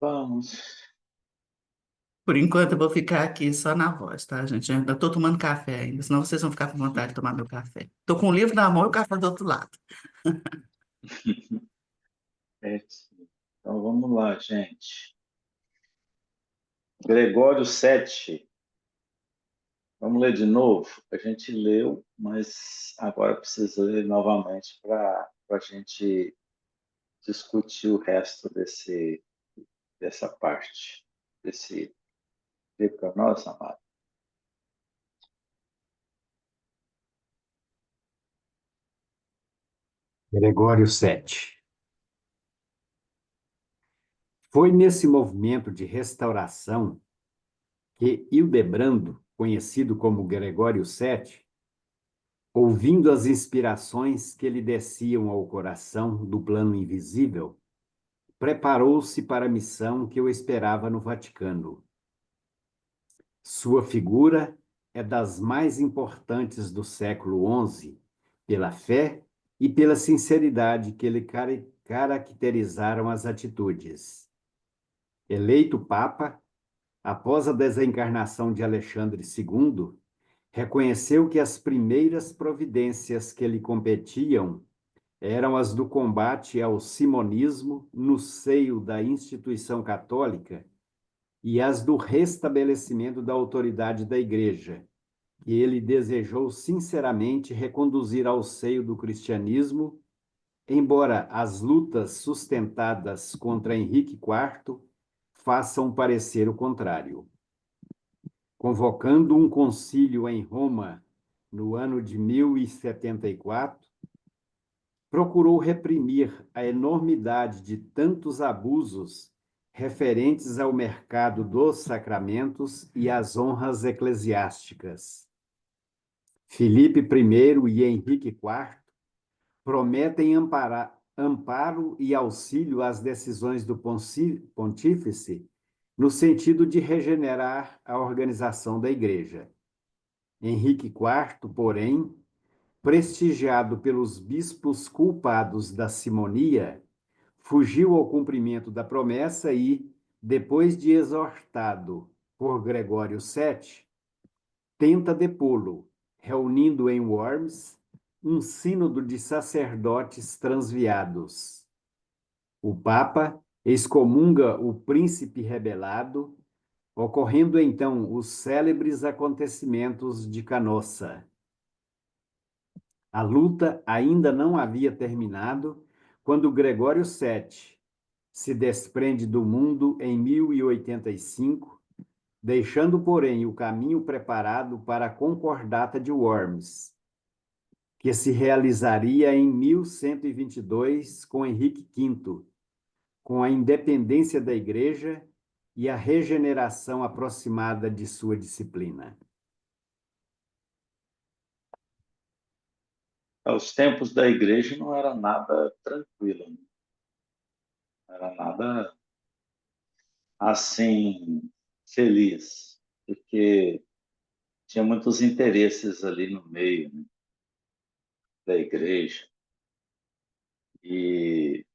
Vamos. Por enquanto, eu vou ficar aqui só na voz, tá, gente? Eu ainda estou tomando café ainda, senão vocês vão ficar com vontade de tomar meu café. Estou com o livro na mão e o café do outro lado. Então vamos lá, gente. Gregório 7. Vamos ler de novo? A gente leu, mas agora precisa ler novamente para a gente discutir o resto dessa parte, desse livro para nós, amado. Gregório 7. Foi nesse movimento de restauração que Hildebrando, conhecido como Gregório 7, ouvindo as inspirações que lhe desciam ao coração do plano invisível, preparou-se para a missão que o esperava no Vaticano. Sua figura é das mais importantes do século XI, pela fé e pela sinceridade que lhe caracterizaram as atitudes. Eleito Papa, após a desencarnação de Alexandre II, reconheceu que as primeiras providências que lhe competiam eram as do combate ao simonismo no seio da instituição católica e as do restabelecimento da autoridade da Igreja, que ele desejou sinceramente reconduzir ao seio do cristianismo, embora as lutas sustentadas contra Henrique IV façam parecer o contrário. Convocando um concílio em Roma no ano de 1074, procurou reprimir a enormidade de tantos abusos referentes ao mercado dos sacramentos e às honras eclesiásticas. Filipe I e Henrique IV prometem amparo e auxílio às decisões do pontífice no sentido de regenerar a organização da Igreja. Henrique IV, porém, prestigiado pelos bispos culpados da simonia, fugiu ao cumprimento da promessa e, depois de exortado por Gregório VII, tenta depô-lo, reunindo em Worms um sínodo de sacerdotes transviados. O Papa excomunga o príncipe rebelado, ocorrendo então os célebres acontecimentos de Canossa. A luta ainda não havia terminado quando Gregório VII se desprende do mundo em 1085, deixando, porém, o caminho preparado para a Concordata de Worms, que se realizaria em 1122 com Henrique V, com a independência da Igreja e a regeneração aproximada de sua disciplina. Os tempos da igreja não era nada tranquilo, né? Não era nada assim feliz, porque tinha muitos interesses ali no meio, né, da igreja. E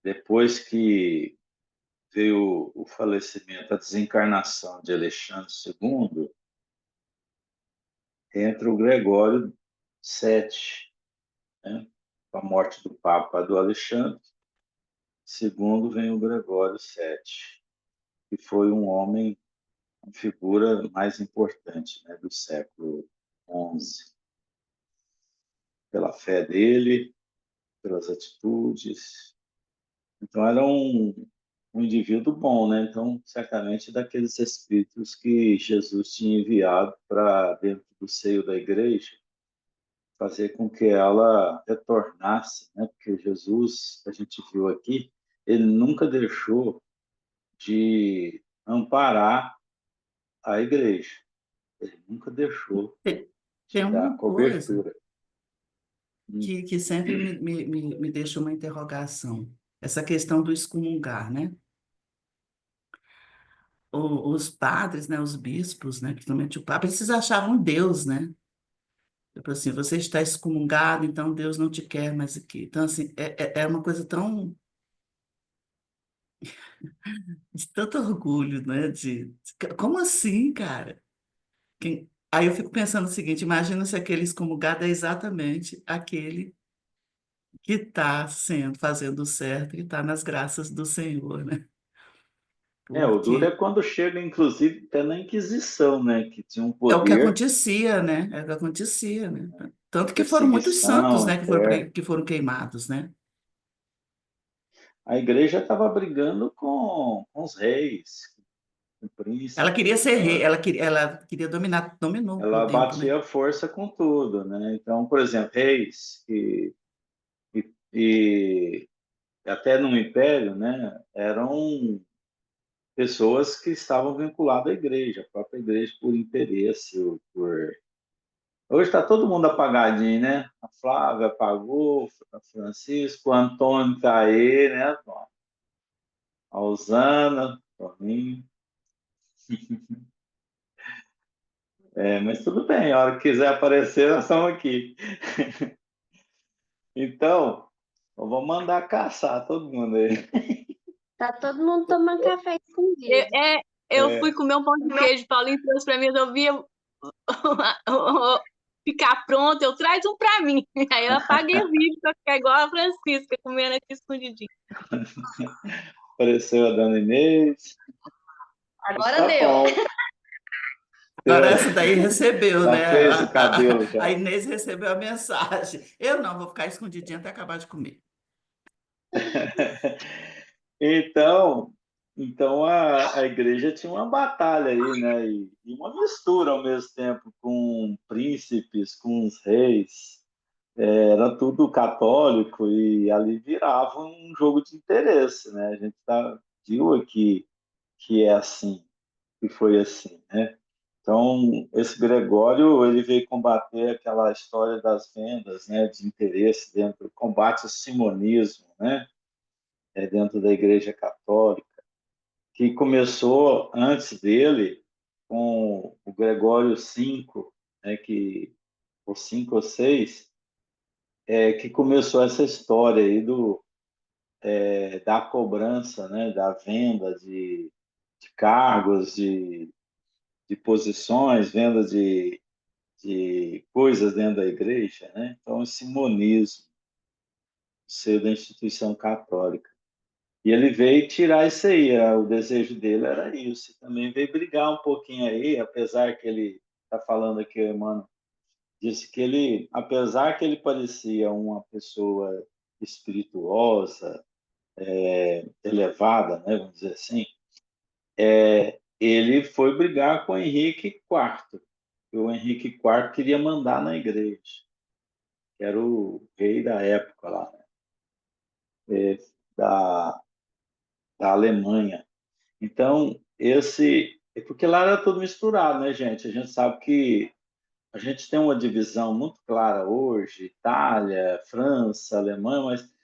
depois que veio o falecimento, a desencarnação de Alexandre II, entra o Gregório VII, né? Com a morte do Papa do Alexandre II, vem o Gregório VII, que foi um homem, uma figura mais importante, né, do século XI, pela fé dele, pelas atitudes. Então, era um indivíduo bom, né? Então, certamente daqueles espíritos que Jesus tinha enviado para dentro do seio da igreja, fazer com que ela retornasse, né? Porque Jesus, a gente viu aqui, ele nunca deixou de amparar a igreja. Ele nunca deixou Tem de dar uma coisa cobertura. Hum. que sempre me deixa uma interrogação. Essa questão do excomungar, né? Os padres, né, os bispos, né, principalmente o Papa, eles se achavam Deus, né? Tipo assim, você está excomungado, então Deus não te quer mais aqui. Então, assim, é uma coisa tão de tanto orgulho, né? Como assim, cara? Aí eu fico pensando o seguinte: imagina se aquele excomungado é exatamente aquele que está fazendo o certo e está nas graças do Senhor, né? O duro é Porque quando chega, inclusive, até na Inquisição, né? Que tinha um é o que poder, acontecia, né? É o que acontecia, né? Tanto que foram muitos santos, perseguição né, até. que foram queimados, né? A igreja estava brigando com os reis, com Ela queria príncipes. ser rei, ela queria dominar, dominou o Ela tempo, né? batia força com tudo, né? Então, por exemplo, reis e até no império, né? Eram pessoas que estavam vinculadas à igreja, a própria igreja por interesse, ou por... Hoje está todo mundo apagadinho, né? A Flávia apagou, a Francisco, o Antônio está aí, né, Antônio? A Usana, Toninho. Mas tudo bem, a hora que quiser aparecer, nós estamos aqui. Então, vamos mandar caçar todo mundo aí. Tá todo mundo tomando café Eu, escondido. eu fui comer um pão de queijo, Paulinho trouxe pra mim, eu via ficar pronto, eu traz um pra mim. Aí eu apaguei o vídeo pra ficar igual a Francisca, comendo aqui escondidinho. Apareceu a Dona Inês. Agora Tá deu. bom. Agora essa daí recebeu, Tá né? feio o cabelo A já. Inês recebeu a mensagem. Eu não, vou ficar escondidinha até acabar de comer. Então, então a igreja tinha uma batalha aí, né? E uma mistura ao mesmo tempo com príncipes, com os reis. Era tudo católico e ali virava um jogo de interesse, né? A gente viu aqui que é assim, que foi assim, né? Então, esse Gregório, ele veio combater aquela história das vendas, né, de interesse dentro, combate ao simonismo, né, dentro da Igreja Católica, que começou antes dele com o Gregório V, né, o 5 ou 6, que começou essa história aí da cobrança, né, da venda de cargos, de posições, venda de coisas dentro da igreja, né? Então, esse monismo, ser da instituição católica. E ele veio tirar isso aí, o desejo dele era isso. Também veio brigar um pouquinho aí, apesar que ele está falando aqui, mano, disse que ele, apesar que ele parecia uma pessoa espirituosa, elevada, né, vamos dizer assim, ele foi brigar com o Henrique IV. E o Henrique IV queria mandar na igreja, que era o rei da época lá, né, da, da Alemanha. Então, porque lá era tudo misturado, né, gente? A gente sabe que a gente tem uma divisão muito clara hoje, Itália, França, Alemanha, mas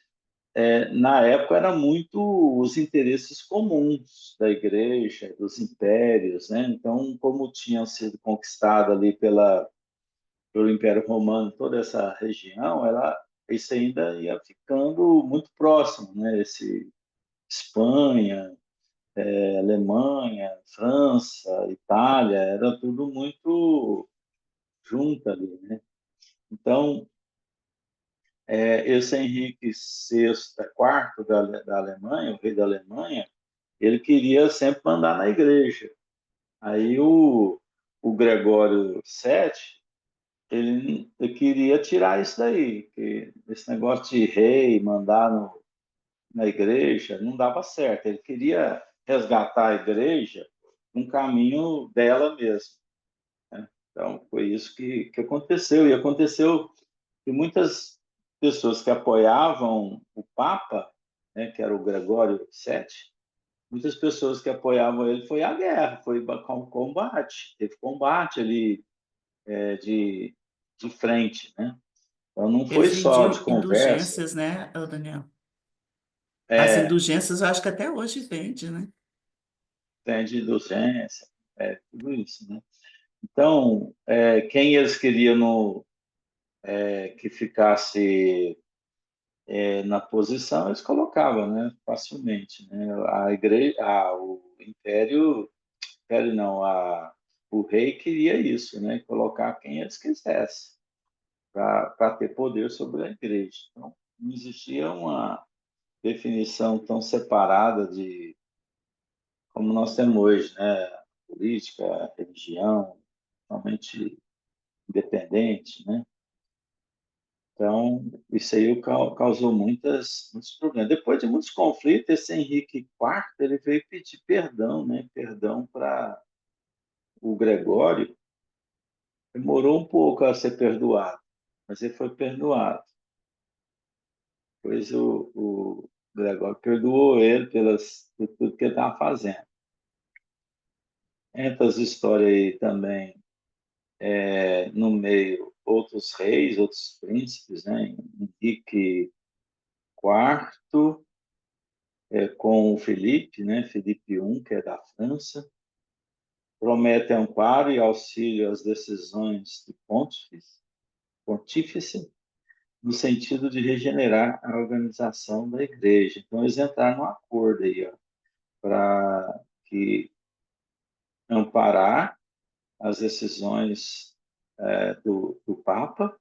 na época era muito os interesses comuns da igreja, dos impérios, né? Então, como tinham sido conquistados ali pelo Império Romano, toda essa região, isso ainda ia ficando muito próximo, né? Espanha, Alemanha, França, Itália, era tudo muito junto ali, né? Então, esse Henrique VI, quarto da Alemanha, o rei da Alemanha, ele queria sempre mandar na igreja. Aí o Gregório VII, ele queria tirar isso daí, que esse negócio de rei, mandar na igreja, não dava certo. Ele queria resgatar a igreja num caminho dela mesma, né? Então, foi isso que aconteceu. E aconteceu que muitas pessoas que apoiavam o Papa, né, que era o Gregório VII, muitas pessoas que apoiavam ele foi à guerra, foi com combate, teve combate ali de frente, né? Então não foi Eles só de vendiam conversa, indulgências, né, ô Daniel? As é, indulgências eu acho que até hoje vende, né? tem de indulgência, tudo isso, né? Então, quem eles queriam que ficasse na posição, eles colocavam, né, facilmente, né? A igreja, o império não, o rei queria isso, né? Colocar quem eles quisessem para ter poder sobre a igreja. Então, não existia uma definição tão separada de como nós temos hoje, né? Política, religião, totalmente independente, né? Então, isso aí causou muitos problemas. Depois de muitos conflitos, esse Henrique IV ele veio pedir perdão, né? Perdão para o Gregório. Demorou um pouco a ser perdoado, mas ele foi perdoado. Pois o Gregório perdoou ele por tudo que ele estava fazendo. Entre as histórias aí também, no meio, outros reis, outros príncipes, né? Henrique IV, com o Felipe, né? Felipe I, que é da França, promete amparo e auxílio às decisões do pontífice, no sentido de regenerar a organização da igreja. Então, eles entraram num acordo aí, para que amparar as decisões do Papa,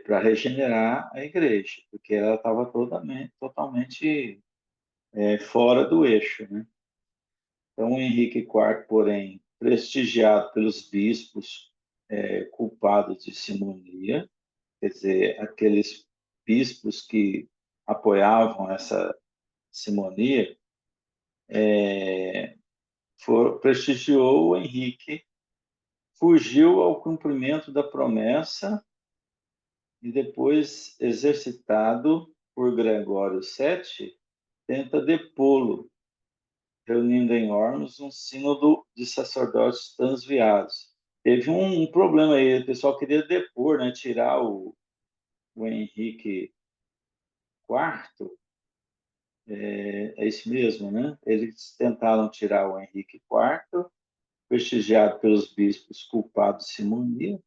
para regenerar a igreja, porque ela estava totalmente fora do eixo, né? Então, Henrique IV, porém, prestigiado pelos bispos culpados de simonia, quer dizer, aqueles bispos que apoiavam essa simonia, prestigiou o Henrique, fugiu ao cumprimento da promessa e depois, exercitado por Gregório VII, tenta depô-lo, reunindo em Worms um sínodo de sacerdotes transviados. Teve um problema aí, o pessoal queria depor, né, tirar o Henrique IV, é isso mesmo, né? Eles tentaram tirar o Henrique IV, prestigiado pelos bispos culpados de simonia,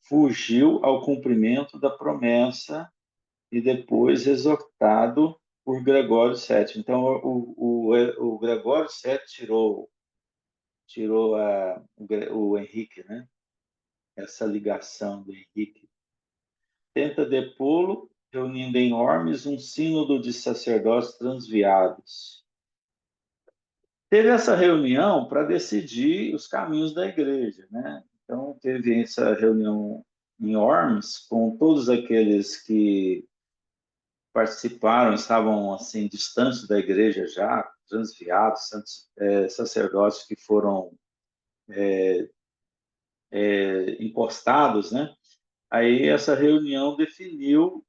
fugiu ao cumprimento da promessa e depois exortado por Gregório VII. Então, o Gregório VII tirou o Henrique, né? Essa ligação do Henrique. Tenta depô-lo, reunindo em Worms um sínodo de sacerdotes transviados. Teve essa reunião para decidir os caminhos da igreja, né? Então, teve essa reunião em Worms com todos aqueles que participaram, estavam assim distantes da igreja já, transviados, sacerdotes que foram impostados, né? Aí essa reunião definiu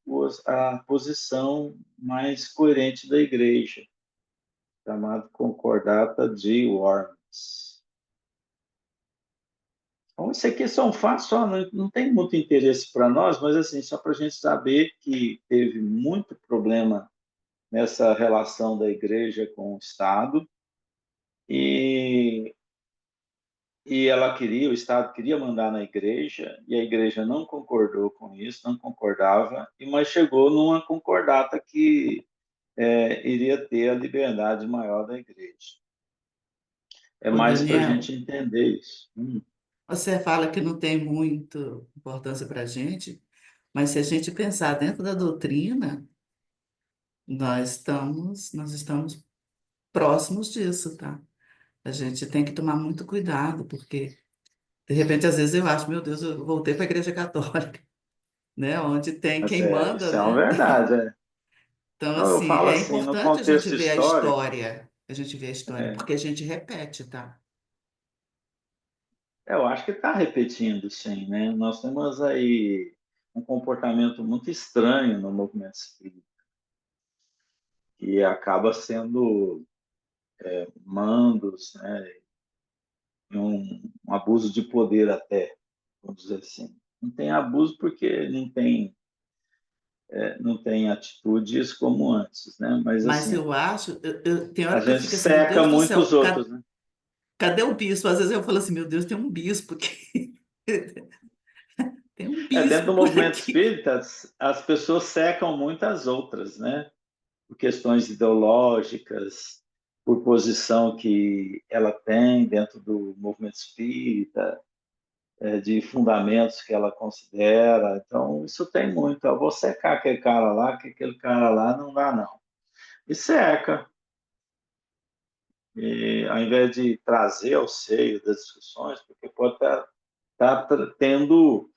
a posição mais coerente da igreja, chamado Concordata de Worms. Então, isso aqui são fatos, só não tem muito interesse para nós, mas assim, só para a gente saber que teve muito problema nessa relação da igreja com o Estado, e o Estado queria mandar na igreja, e a igreja não concordou com isso, não concordava, mas chegou numa concordata que iria ter a liberdade maior da igreja. É Ô, mais para a Daniel, gente entender isso. você fala que não tem muita importância para a gente, mas se a gente pensar dentro da doutrina, nós estamos próximos disso, tá? A gente tem que tomar muito cuidado, porque, de repente, às vezes eu acho, meu Deus, eu voltei para a Igreja Católica, né? Onde tem Mas quem manda, isso é uma né? verdade. Então, Não, eu assim, falo é assim, no importante a gente contexto ver histórico, a história, é, porque a gente repete, tá? eu acho que está repetindo, sim, né? Nós temos aí um comportamento muito estranho no movimento espírita, que acaba sendo mandos, né? E um abuso de poder até, vamos dizer assim. Não tem abuso porque não tem atitudes como antes, né? Mas Mas assim, eu acho, tem a hora que eu gente fico assim, meu seca Deus do muito os céu, outros, né? cadê o bispo? Às vezes eu falo assim, meu Deus, tem um bispo aqui. Tem um Dentro do bispo por movimento aqui. espírita, as pessoas secam muitas outras, né? Por questões ideológicas, por posição que ela tem dentro do movimento espírita, de fundamentos que ela considera. Então, isso tem muito. Eu vou secar aquele cara lá, que aquele cara lá não dá, não. E seca. E, ao invés de trazer ao seio das discussões, porque pode estar tendo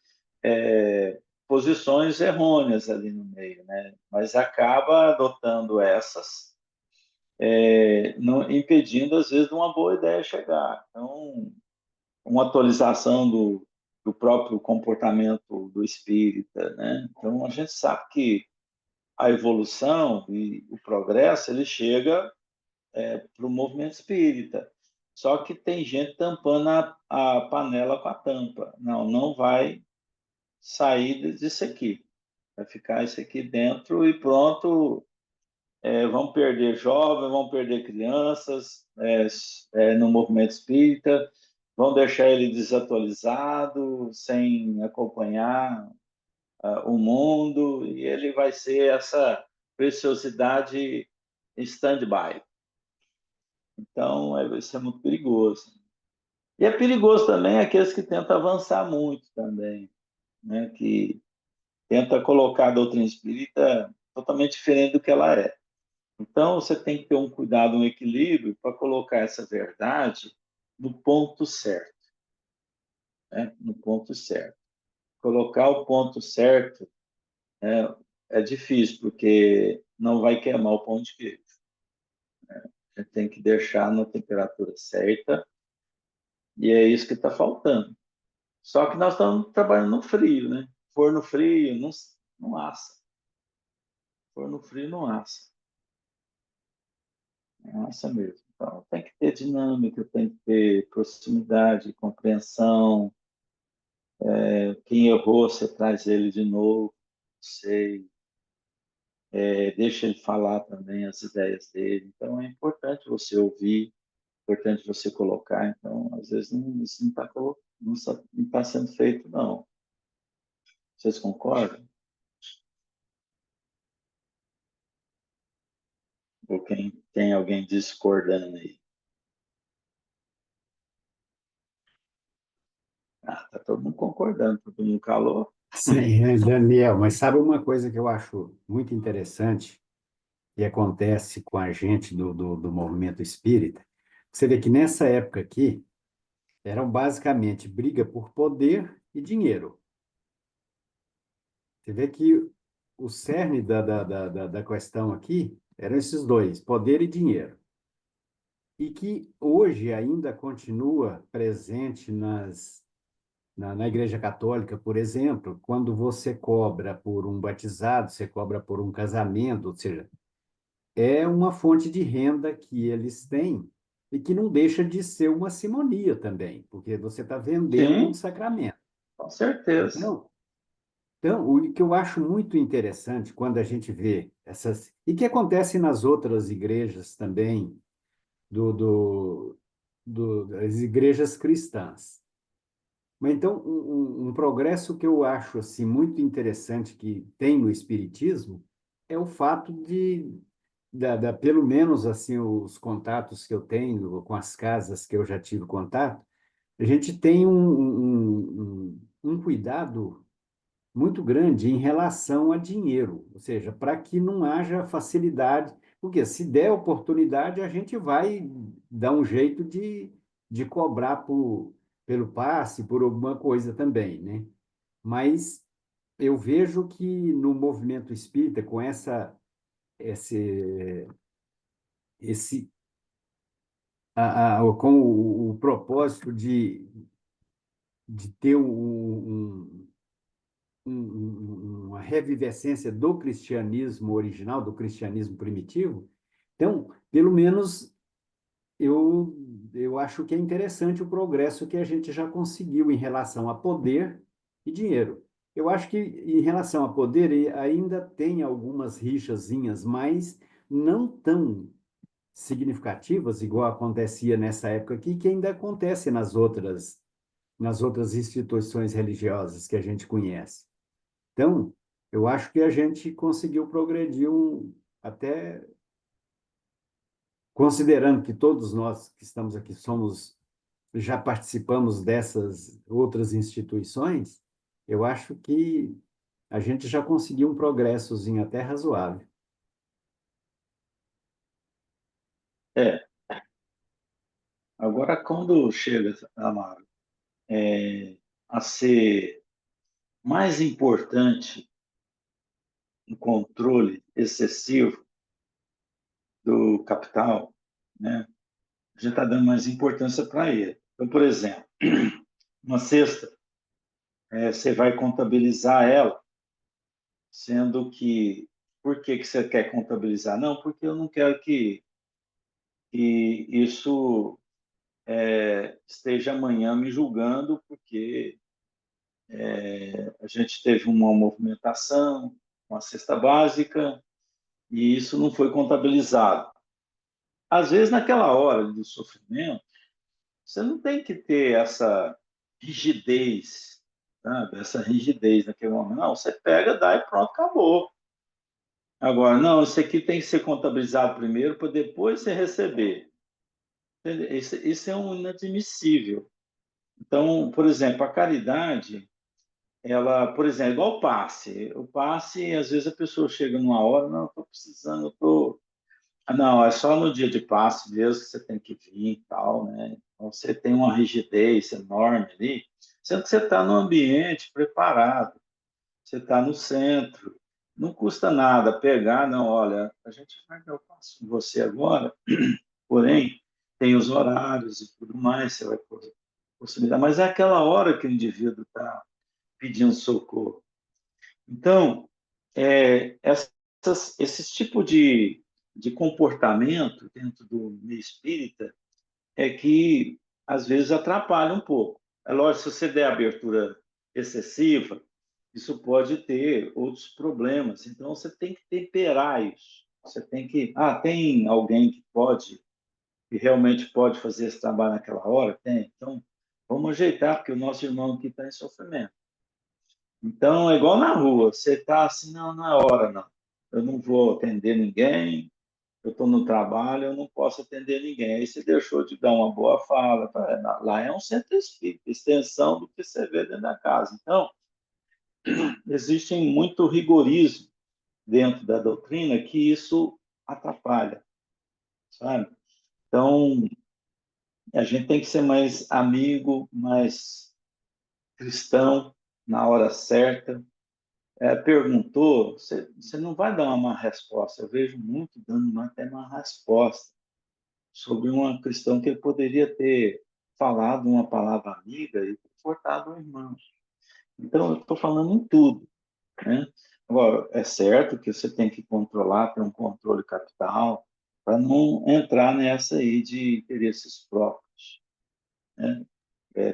posições errôneas ali no meio, né? Mas acaba adotando essas, não, impedindo, às vezes, de uma boa ideia chegar. Então, uma atualização do próprio comportamento do espírita, né? Então, a gente sabe que a evolução e o progresso, ele chega para o movimento espírita. Só que tem gente tampando a panela com a tampa. Não, não vai sair disso aqui. Vai ficar isso aqui dentro e pronto. Vão perder jovens, vão perder crianças no movimento espírita, vão deixar ele desatualizado, sem acompanhar o mundo, e ele vai ser essa preciosidade em stand-by. Então, isso é muito perigoso. E é perigoso também aqueles que tentam avançar muito também, né? Que tenta colocar a doutrina espírita totalmente diferente do que ela é. Então, você tem que ter um cuidado, um equilíbrio para colocar essa verdade no ponto certo, né? No ponto certo. Colocar o ponto certo é difícil, porque não vai queimar o pão de queijo. Você tem que deixar na temperatura certa, e é isso que está faltando. Só que nós estamos trabalhando no frio, né? Forno frio, não assa. Forno frio não assa. Não assa mesmo. Então, tem que ter dinâmica, tem que ter proximidade, compreensão. Quem errou, você traz ele de novo. Sei. Deixa ele falar também as ideias dele. Então, é importante você ouvir, é importante você colocar. Então, às vezes, isso não está sendo feito, não. Vocês concordam? Ou quem tem alguém discordando aí? Tá todo mundo concordando, todo mundo calou. Sim, Daniel, mas sabe uma coisa que eu acho muito interessante que acontece com a gente do movimento espírita? Você vê que nessa época aqui, eram basicamente briga por poder e dinheiro. Você vê que o cerne da questão aqui eram esses dois, poder e dinheiro. E que hoje ainda continua presente na Igreja Católica, por exemplo, quando você cobra por um batizado, você cobra por um casamento, ou seja, é uma fonte de renda que eles têm e que não deixa de ser uma simonia também, porque você está vendendo um Sim, sacramento. com certeza. Então, então, o que eu acho muito interessante quando a gente vê essas. E que acontece nas outras igrejas também, das igrejas cristãs. Mas então, um progresso que eu acho assim, muito interessante que tem no Espiritismo é o fato pelo menos assim, os contatos que eu tenho com as casas que eu já tive contato, a gente tem um cuidado muito grande em relação a dinheiro, ou seja, para que não haja facilidade, porque se der oportunidade, a gente vai dar um jeito de cobrar pelo passe, por alguma coisa também, né? Mas eu vejo que no movimento espírita, com esse, com o propósito de ter uma revivescência do cristianismo original, do cristianismo primitivo. Então, pelo menos eu acho que é interessante o progresso que a gente já conseguiu em relação a poder e dinheiro. Eu acho que em relação a poder ainda tem algumas rixazinhas, mas não tão significativas, igual acontecia nessa época aqui, que ainda acontece nas outras instituições religiosas que a gente conhece. Então, eu acho que a gente conseguiu progredir até considerando que todos nós que estamos aqui já participamos dessas outras instituições, eu acho que a gente já conseguiu um progressozinho até razoável. É, agora quando chega, Amaro, a ser mais importante o controle excessivo do capital, né? A gente está dando mais importância para ele. Então, por exemplo, uma cesta, você vai contabilizar ela, sendo que, por que você quer contabilizar? Não, porque eu não quero que isso esteja amanhã me julgando, porque a gente teve uma movimentação, uma cesta básica, e isso não foi contabilizado. Às vezes, naquela hora do sofrimento, você não tem que ter essa rigidez, sabe? Essa rigidez naquele momento. Não, você pega, dá e pronto, acabou. Agora, não, isso aqui tem que ser contabilizado primeiro para depois você receber. Isso é um inadmissível. Então, por exemplo, a caridade, ela, por exemplo, igual o passe. O passe, às vezes a pessoa chega numa hora, não, estou precisando, estou. Não, é só no dia de passe mesmo que você tem que vir e tal, né? Então, você tem uma rigidez enorme ali, sendo que você está no ambiente preparado, você está no centro, não custa nada pegar, não, olha, a gente vai dar o passo com você agora, porém, tem os horários e tudo mais, você vai possibilitar, mas é aquela hora que o indivíduo está pedindo socorro. Então, esses tipos de comportamento dentro do meio espírita é que, às vezes, atrapalha um pouco. É lógico, se você der abertura excessiva, isso pode ter outros problemas. Então, você tem que temperar isso. Você tem que... Ah, tem alguém que realmente pode fazer esse trabalho naquela hora? Tem. Então, vamos ajeitar, porque o nosso irmão aqui está em sofrimento. Então, é igual na rua, você está assim, não, na hora, não. Eu não vou atender ninguém, eu estou no trabalho, eu não posso atender ninguém. Aí você deixou de dar uma boa fala. Lá é um centro espírita, extensão do que você vê dentro da casa. Então, existe muito rigorismo dentro da doutrina que isso atrapalha, sabe? Então, a gente tem que ser mais amigo, mais cristão na hora certa. Perguntou, você não vai dar uma má resposta. Eu vejo muito dando até uma resposta sobre uma questão que ele poderia ter falado uma palavra amiga e confortado o irmão. Então, eu estou falando em tudo, né? Agora, é certo que você tem que controlar, ter um controle capital, para não entrar nessa aí de interesses próprios, né?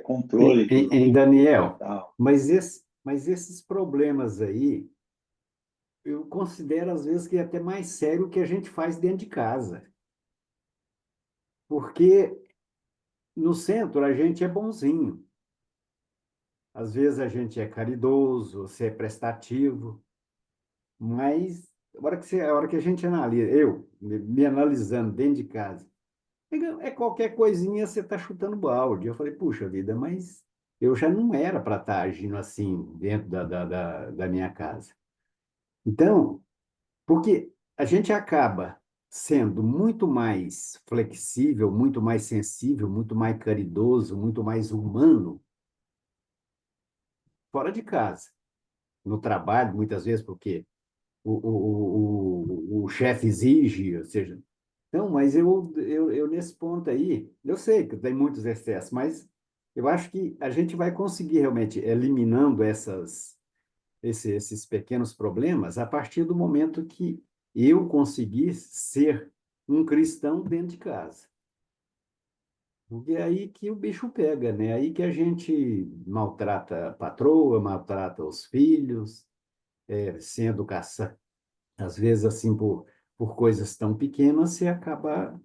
Controle Em do Daniel, capital. mas esses problemas aí, eu considero às vezes que é até mais sério o que a gente faz dentro de casa. Porque no centro a gente é bonzinho. Às vezes a gente é caridoso, você é prestativo, mas a hora que a gente analisa, me analisando dentro de casa, qualquer coisinha você está chutando balde. Eu falei, puxa vida, mas eu já não era para estar agindo assim dentro da minha casa. Então, porque a gente acaba sendo muito mais flexível, muito mais sensível, muito mais caridoso, muito mais humano fora de casa. No trabalho, muitas vezes, porque o chefe exige, ou seja. Não, mas eu nesse ponto aí, eu sei que tem muitos excessos, mas eu acho que a gente vai conseguir realmente eliminando esses pequenos problemas a partir do momento que eu conseguir ser um cristão dentro de casa. Porque é aí que o bicho pega, né? É aí que a gente maltrata a patroa, maltrata os filhos, sem educação. Às vezes, assim, por coisas tão pequenas, você acaba.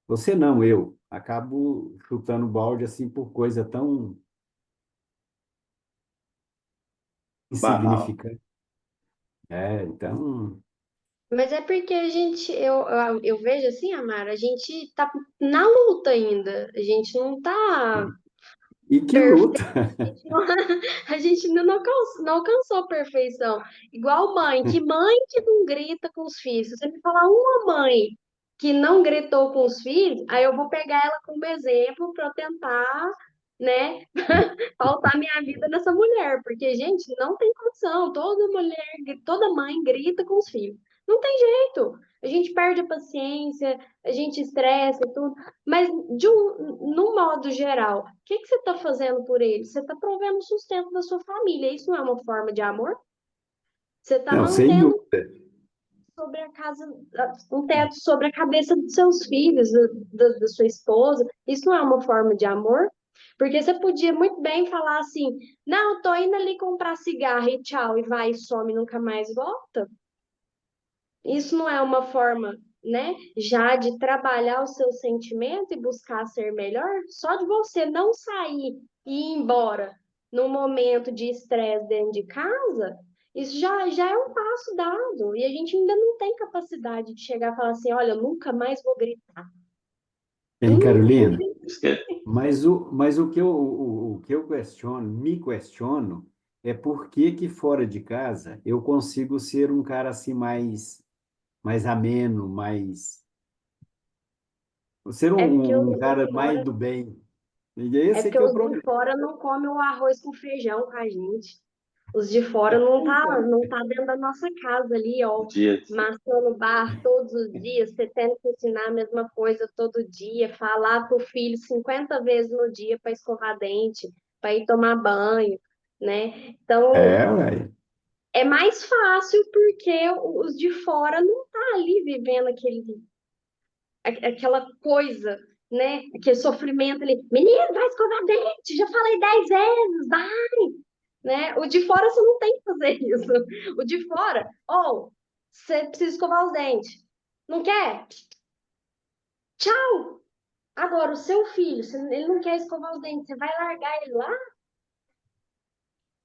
Você não, eu. acabo chutando balde assim por coisa tão Banal. insignificante. Então, Mas é porque eu vejo assim, Amara, a gente tá na luta ainda. A gente não tá e que luta! perfeito. A gente ainda não alcançou a perfeição. Igual mãe, que mãe que não grita com os filhos? Se você me falar uma mãe que não gritou com os filhos, aí eu vou pegar ela como exemplo para eu tentar, né, pautar minha vida nessa mulher, porque, gente, não tem condição. Toda mulher, toda mãe grita com os filhos. Não tem jeito. A gente perde a paciência, a gente estressa e tudo. Mas, no modo geral, o que que você está fazendo por ele? Você está provendo o sustento da sua família. Isso não é uma forma de amor? Você está Não, sem mantendo dúvida. sobre a casa, um teto sobre a cabeça dos seus filhos, da sua esposa. Isso não é uma forma de amor? Porque você podia muito bem falar assim: não, tô indo ali comprar cigarro e tchau, e vai e some e nunca mais volta. Isso não é uma forma, né, já de trabalhar o seu sentimento e buscar ser melhor? Só de você não sair e ir embora num momento de estresse dentro de casa, isso já é um passo dado. E a gente ainda não tem capacidade de chegar e falar assim: olha, eu nunca mais vou gritar. Hein, Não Carolina? tem. Isso que é Mas o que eu questiono, me questiono, é por que que fora de casa eu consigo ser um cara assim mais ameno, ser É porque um cara mais do bem. E esse é que é o os de problema. fora não comem o arroz com feijão com a gente. Os de fora não tá dentro da nossa casa ali, ó, dia. amassando barro todos os dias, você tendo que ensinar a mesma coisa todo dia, falar pro filho 50 vezes no dia para escovar dente, para ir tomar banho, né? Então, Ué. é mais fácil porque os de fora não tá ali vivendo aquela coisa, né? Aquele sofrimento ali. Menino, vai escovar dente, já falei 10 vezes, vai, né? O de fora você não tem que fazer isso. O de fora, ou você precisa escovar os dentes. Não quer? Tchau! Agora, o seu filho, se ele não quer escovar os dentes, você vai largar ele lá,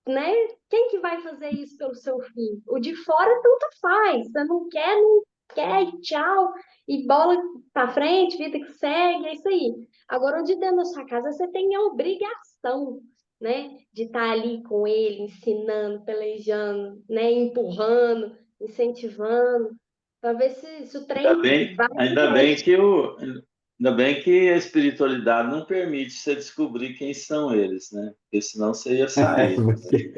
né? Quem que vai fazer isso pelo seu filho? O de fora tanto faz. Você não quer, e tchau. E bola pra frente, vida que segue, é isso aí. Agora, o de dentro da sua casa, você tem a obrigação, né? De estar ali com ele, ensinando, pelejando, né? Empurrando, incentivando, para ver se o Ainda trem bem, vai em ainda bem frente. que o, ainda bem que a espiritualidade não permite você descobrir quem são eles, né? Porque senão você ia sair. Porque-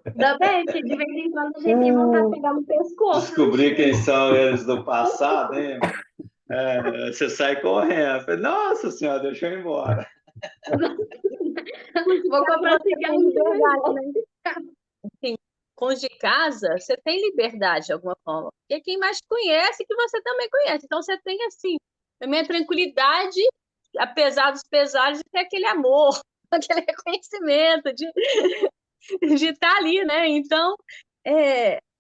Ainda bem que de vez em quando a gente tem vontade de pegar no pescoço, né? Descobrir quem são eles do passado, hein, mano? Você sai correndo. Fala, nossa senhora, deixa eu ir embora. Vou comprar Você tem cigarro e vou liberdade, embora. né? Assim, com os de casa, você tem liberdade de alguma forma. E é quem mais te conhece que você também conhece. Então você tem, assim, também a tranquilidade, apesar dos pesares, de ter aquele amor, aquele reconhecimento, de estar ali, né? Então,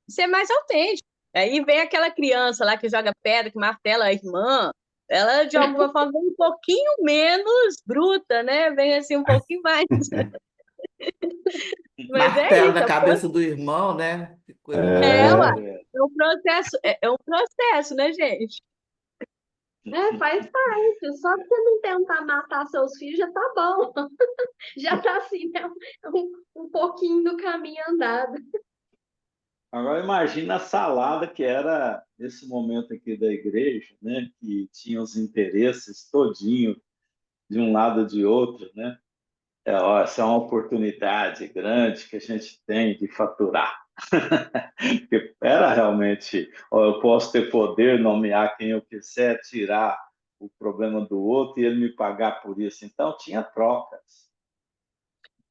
ser mais autêntico. Aí vem aquela criança lá que joga pedra, que martela a irmã, ela de alguma forma vem um pouquinho menos bruta, né? Vem assim um pouquinho mais. Mas é Martelo isso, na cabeça do irmão, né? Que coisa ué, horrorosa. É, é um processo, é um processo, né, gente? Faz parte. Só que você não tentar matar seus filhos já tá bom. Já tá assim, né? Um pouquinho do caminho andado. agora imagina a salada que era esse momento aqui da igreja, né? Que tinha os interesses todinho de um lado ou de outro, né? Ó, essa é uma oportunidade grande que a gente tem de faturar. Porque era realmente, ó, eu posso ter poder, nomear quem eu quiser, tirar o problema do outro e ele me pagar por isso. Então tinha trocas.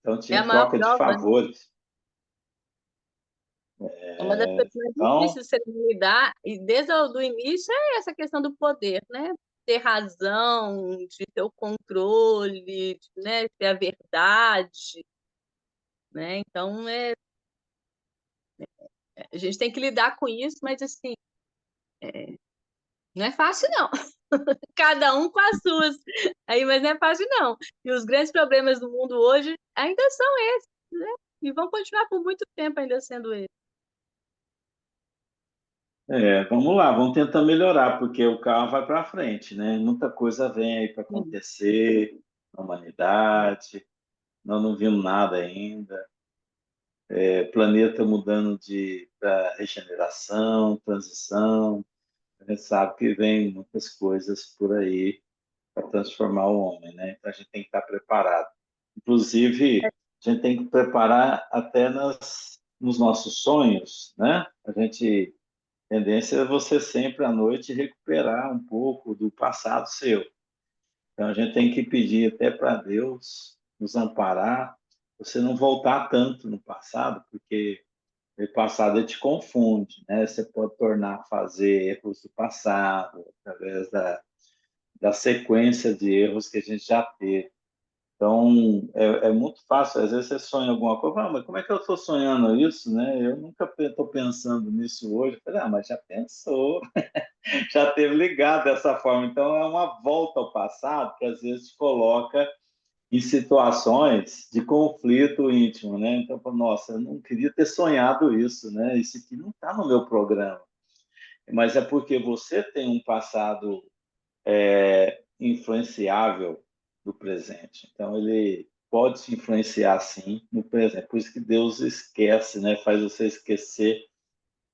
Então É a tinha maior troca de prova, né? favores. É uma das coisas mais Então, difíceis de você lidar, e desde o do início é essa questão do poder, né? Ter razão, de ter o controle, de, né, ter a verdade, né? Então, a gente tem que lidar com isso, mas assim, não é fácil, não. cada um com as suas. Aí, mas não é fácil, não. E os grandes problemas do mundo hoje ainda são esses, né? E vão continuar por muito tempo ainda sendo esses. Vamos lá, vamos tentar melhorar, porque o carro vai para frente, né? Muita coisa vem aí para Sim. acontecer na humanidade, nós não vimos nada ainda. Planeta mudando para regeneração, transição. A gente sabe que vem muitas coisas por aí para transformar o homem, né? Então a gente tem que estar preparado. Inclusive, a gente tem que preparar até nos nossos sonhos, né? A tendência é você sempre à noite recuperar um pouco do passado seu. Então a gente tem que pedir até para Deus nos amparar, você não voltar tanto no passado, porque o passado ele te confunde, né? Você pode tornar a fazer erros do passado, através da sequência de erros que a gente já teve. Então, é muito fácil. Às vezes você sonha alguma coisa, mas como é que eu estou sonhando isso, né? Eu nunca estou pensando nisso hoje. Eu falei, mas já pensou, já teve ligado dessa forma. Então, é uma volta ao passado que às vezes te coloca em situações de conflito íntimo, né? Então, nossa, eu não queria ter sonhado isso, né? Isso aqui não está no meu programa. Mas é porque você tem um passado influenciável do presente. Então, ele pode se influenciar, sim, no presente. Por isso que Deus esquece, né? Faz você esquecer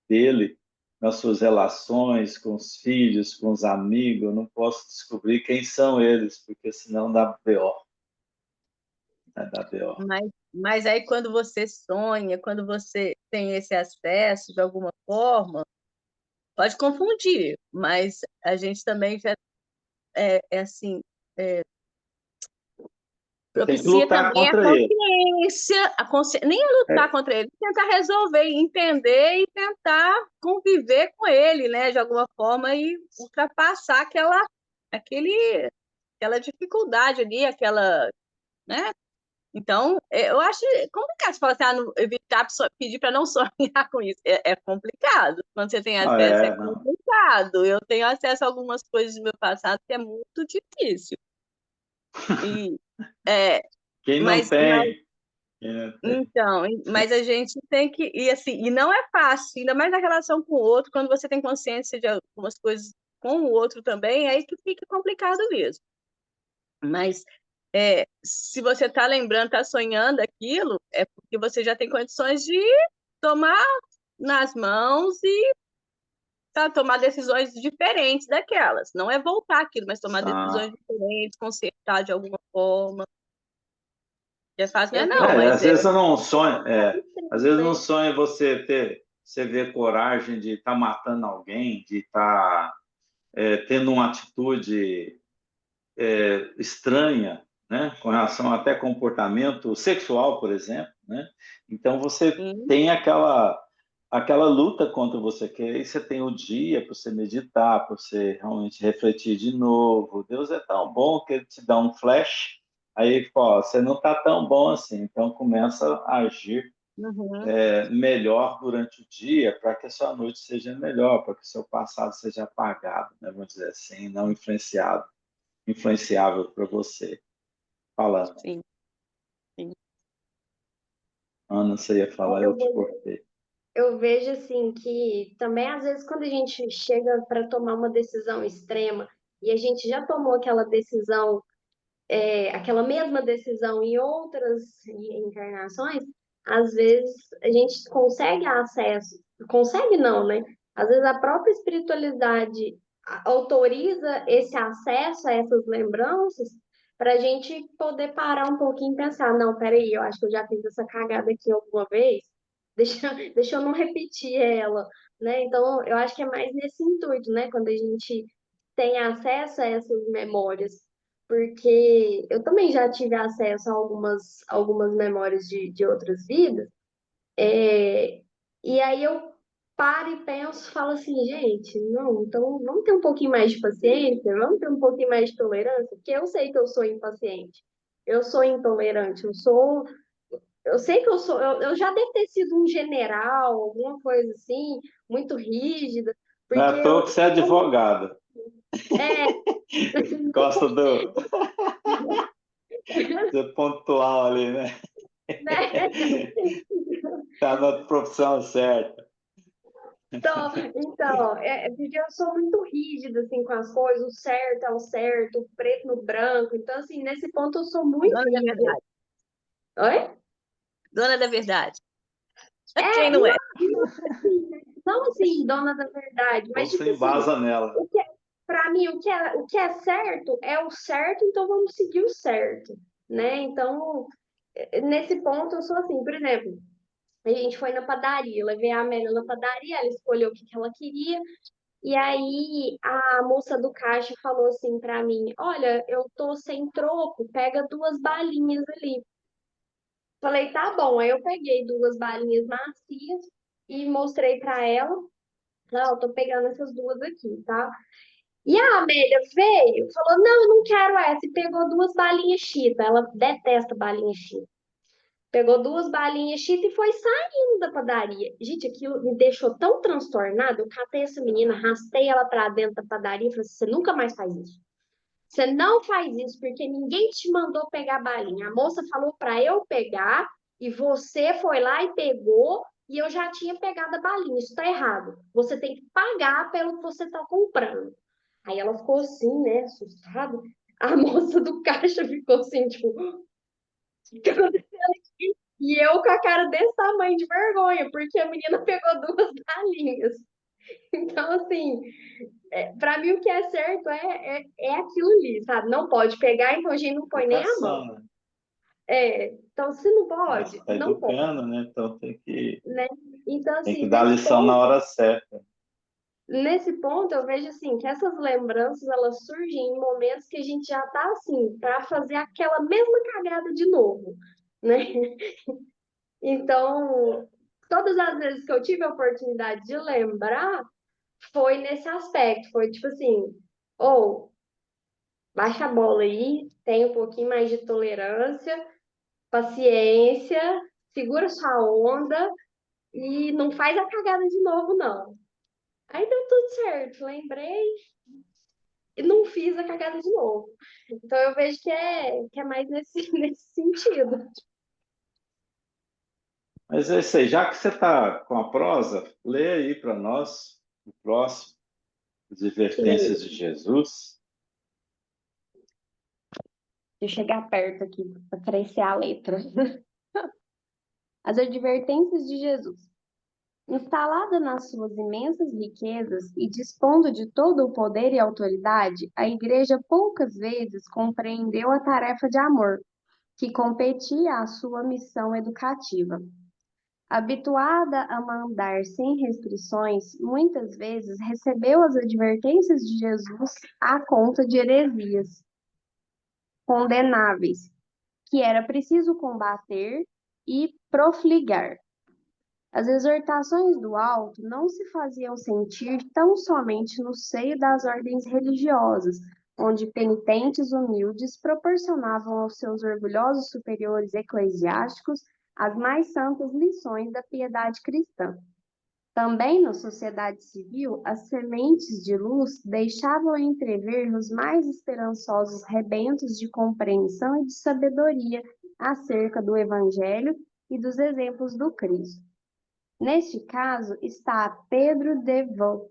dele nas suas relações com os filhos, com os amigos. Eu não posso descobrir quem são eles, porque senão dá BO. Dá BO. Mas aí quando você sonha, quando você tem esse acesso de alguma forma, pode confundir, mas a gente também já assim, Você tem que propicia lutar também a contra ele. consciência, nem é lutar É, contra ele, tentar resolver, entender e tentar conviver com ele, né, de alguma forma, e ultrapassar aquela dificuldade ali, né? Então, eu acho complicado você falar assim, evitar pedir para não sonhar com isso. É complicado. Quando você tem acesso, é não. complicado. Eu tenho acesso a algumas coisas do meu passado que é muito difícil. E, é, Quem não tem. então, mas a gente tem que, e assim, e não é fácil, ainda mais na relação com o outro, quando você tem consciência de algumas coisas com o outro também, é aí que fica complicado mesmo. Mas se você está lembrando, está sonhando aquilo, é porque você já tem condições de tomar nas mãos e tomar decisões diferentes daquelas. Não é voltar aquilo, mas tomar decisões Ah, diferentes, consertar de alguma forma. Que é fácil, não é não, mas às vezes eu não sonho, às vezes não né? sonho você ver coragem de estar matando alguém, de estar tendo uma atitude estranha, né, com relação até comportamento sexual, por exemplo, né? Então você sim. tem aquela luta contra você quer e você tem o dia para você meditar, para você realmente refletir de novo. Deus é tão bom que ele te dá um flash, aí ó, você não está tão bom assim, então começa a agir Uhum. melhor durante o dia para que a sua noite seja melhor, para que o seu passado seja apagado, né, vamos dizer assim, não influenciável para você. Falando. Sim, sim. Ana, você ia falar, eu Eu te vou cortei. Eu vejo assim que também às vezes quando a gente chega para tomar uma decisão extrema e a gente já tomou aquela decisão, aquela mesma decisão em outras encarnações, às vezes a gente consegue acesso, consegue não, né? Às vezes a própria espiritualidade autoriza esse acesso a essas lembranças para a gente poder parar um pouquinho e pensar, não, peraí, eu acho que eu já fiz essa cagada aqui alguma vez, deixa eu não repetir ela, né? Então, eu acho que é mais nesse intuito, né? Quando a gente tem acesso a essas memórias, porque eu também já tive acesso a algumas memórias de outras vidas, e aí eu paro e penso, falo assim, gente, não, então vamos ter um pouquinho mais de paciência, vamos ter um pouquinho mais de tolerância, porque eu sei que eu sou impaciente, eu sou intolerante, eu sei que eu já devo ter sido um general, alguma coisa assim, muito rígida, Não é porque à toa que você é advogada. Gosta do pontual ali, né? né? Tá na profissão certa. Então, porque eu sou muito rígida, assim, com as coisas, o certo é o certo, o preto no branco, então, assim, nesse ponto eu sou muito Dona da rígida. verdade. Oi? Dona da verdade. Quem É, não é? não assim, dona da verdade, mas, Você tipo assim, embasa nela. para mim, o que é certo é o certo, então vamos seguir o certo, né? Então, nesse ponto eu sou assim, por exemplo, a gente foi na padaria, eu levei a Amélia na padaria, ela escolheu o que ela queria, e aí a moça do caixa falou assim pra mim: Olha, eu tô sem troco, pega 2 balinhas ali. Falei, tá bom. Aí eu peguei 2 balinhas macias e mostrei pra ela. Não, eu tô pegando essas 2 aqui, tá? E a Amélia veio, falou: Não, eu não quero essa. E pegou 2 balinhas chita. Ela detesta balinha chita. Pegou 2 balinhas chita e foi saindo da padaria. Gente, aquilo me deixou tão transtornada. Eu catei essa menina, arrastei ela pra dentro da padaria e falei assim: Você nunca mais faz isso. Você não faz isso porque ninguém te mandou pegar balinha. A moça falou para eu pegar e você foi lá e pegou e eu já tinha pegado a balinha. Isso está errado. Você tem que pagar pelo que você está comprando. Aí ela ficou assim, né, assustada. A moça do caixa ficou assim, tipo, o que tá acontecendo aqui? E eu com a cara desse tamanho de vergonha, porque a menina pegou 2 balinhas. Então, assim, para mim o que é certo é aquilo ali, sabe? Não pode pegar, então a gente não põe nem a mão. Educação, né? Então, se não Você pode, está não pode, educando, né? Então né? Então, tem que assim, dar lição na hora certa. nesse ponto eu vejo assim que essas lembranças elas surgem em momentos que a gente já tá assim para fazer aquela mesma cagada de novo, né? Então, todas as vezes que eu tive a oportunidade de lembrar, foi nesse aspecto, foi tipo assim, ou baixa a bola aí, tem um pouquinho mais de tolerância, paciência, segura sua onda e não faz a cagada de novo, não. Aí deu tudo certo, lembrei e não fiz a cagada de novo. Então eu vejo que é mais nesse, nesse sentido. Mas é isso aí. Já que você está com a prosa, lê aí para nós o próximo, As Advertências de Jesus. Deixa eu chegar perto aqui para crescer a letra. As advertências de Jesus. Instalada nas suas imensas riquezas e dispondo de todo o poder e autoridade, a Igreja poucas vezes compreendeu a tarefa de amor que competia à sua missão educativa. Habituada a mandar sem restrições, muitas vezes recebeu as advertências de Jesus à conta de heresias condenáveis, que era preciso combater e profligar. As exortações do alto não se faziam sentir tão somente no seio das ordens religiosas, onde penitentes humildes proporcionavam aos seus orgulhosos superiores eclesiásticos as mais santas lições da piedade cristã. Também na sociedade civil, as sementes de luz deixavam entrever os mais esperançosos rebentos de compreensão e de sabedoria acerca do Evangelho e dos exemplos do Cristo. Neste caso está Pedro de Vaux,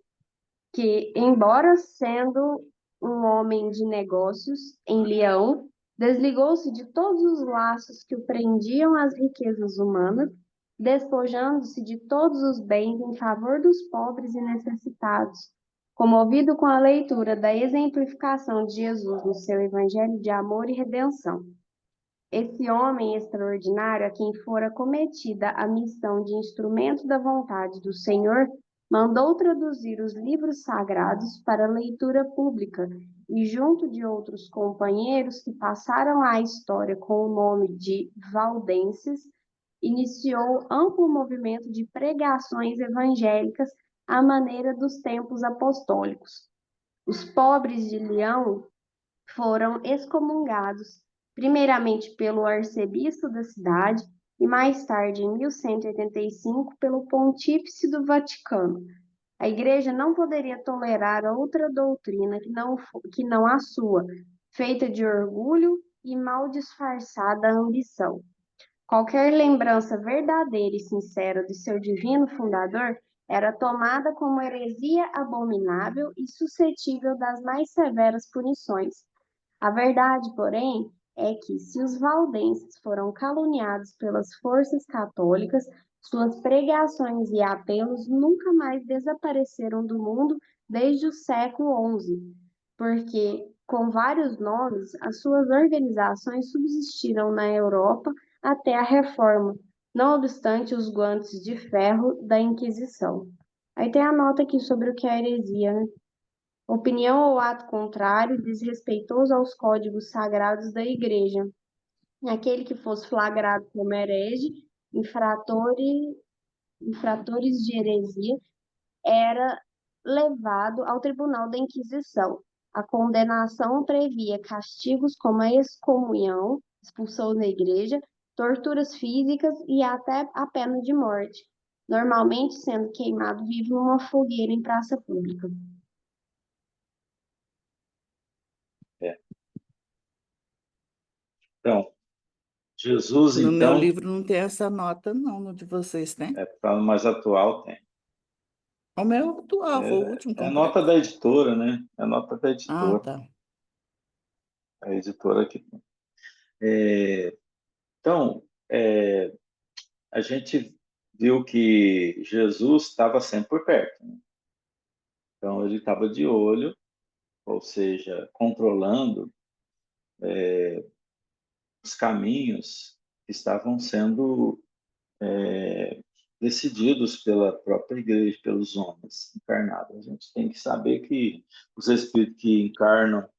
que, embora sendo um homem de negócios em Lyon, desligou-se de todos os laços que o prendiam às riquezas humanas, despojando-se de todos os bens em favor dos pobres e necessitados. Comovido com a leitura da exemplificação de Jesus no seu evangelho de amor e redenção. Esse homem extraordinário, a quem fora cometida a missão de instrumento da vontade do Senhor, mandou traduzir os livros sagrados para leitura pública e, junto de outros companheiros que passaram à história com o nome de valdenses, iniciou amplo movimento de pregações evangélicas à maneira dos tempos apostólicos. Os pobres de Leão foram excomungados, primeiramente pelo arcebispo da cidade e mais tarde, em 1185, pelo pontífice do Vaticano. A Igreja não poderia tolerar outra doutrina que não a sua, feita de orgulho e mal disfarçada ambição. Qualquer lembrança verdadeira e sincera de seu divino fundador era tomada como heresia abominável e suscetível das mais severas punições. A verdade, porém, é que, se os valdenses foram caluniados pelas forças católicas, suas pregações e apelos nunca mais desapareceram do mundo desde o século XI, porque, com vários nomes, as suas organizações subsistiram na Europa até a Reforma, não obstante os guantes de ferro da Inquisição. Aí tem a nota aqui sobre o que é heresia, né? Opinião ou ato contrário, desrespeitoso aos códigos sagrados da Igreja. Aquele que fosse flagrado como herege, infratores de heresia, era levado ao tribunal da Inquisição. A condenação previa castigos como a excomunhão, expulsão da igreja, torturas físicas e até a pena de morte, normalmente sendo queimado vivo numa fogueira em praça pública. É. Então, Jesus, No meu então, livro não tem essa nota, não, no de vocês tem? para o mais atual, tem. O meu atual, foi o último É a nota completo. da editora, né? É a nota da Ah, editora. tá. A editora que tem. Então, a gente viu que Jesus estava sempre por perto, né? Então, ele estava de olho, ou seja, controlando os caminhos que estavam sendo decididos pela própria igreja, pelos homens encarnados. A gente tem que saber que os espíritos que encarnam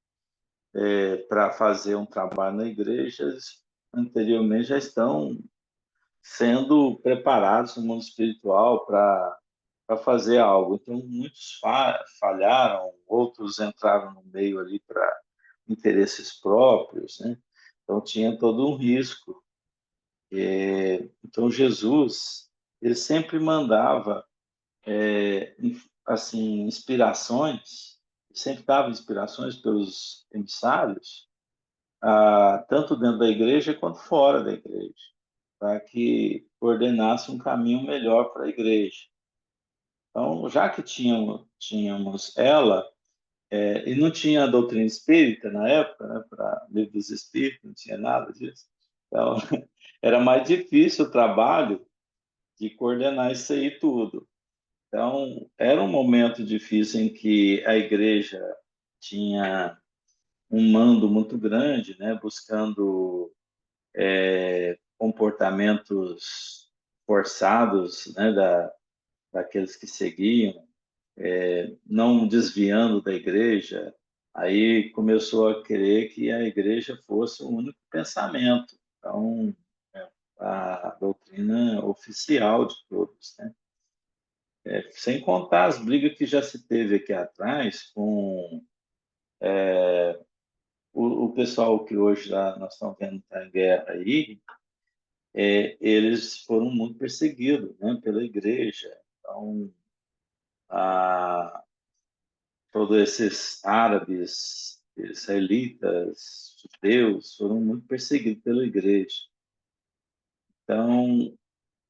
para fazer um trabalho na igreja, eles, anteriormente já estão sendo preparados no mundo espiritual para fazer algo. Então, muitos falharam, outros entraram no meio ali para interesses próprios, né? Então, tinha todo um risco. Então, Jesus, ele sempre mandava, assim, inspirações, sempre dava inspirações pelos emissários, tanto dentro da igreja quanto fora da igreja, para que ordenasse um caminho melhor para a igreja. Então, já que tínhamos ela, e não tinha a doutrina espírita na época, né, para livro dos espíritos, não tinha nada disso. Então, era mais difícil o trabalho de coordenar isso aí tudo. Então, era um momento difícil em que a igreja tinha um mando muito grande, né, buscando comportamentos forçados, né, daqueles que seguiam, não desviando da igreja. Aí começou a querer que a igreja fosse o único pensamento, então a doutrina oficial de todos, né? Sem contar as brigas que já se teve aqui atrás com o pessoal que hoje nós estamos vendo tá em guerra aí, eles foram muito perseguidos, né, pela igreja. Então, a, todos esses árabes, israelitas, judeus, foram muito perseguidos pela igreja. Então,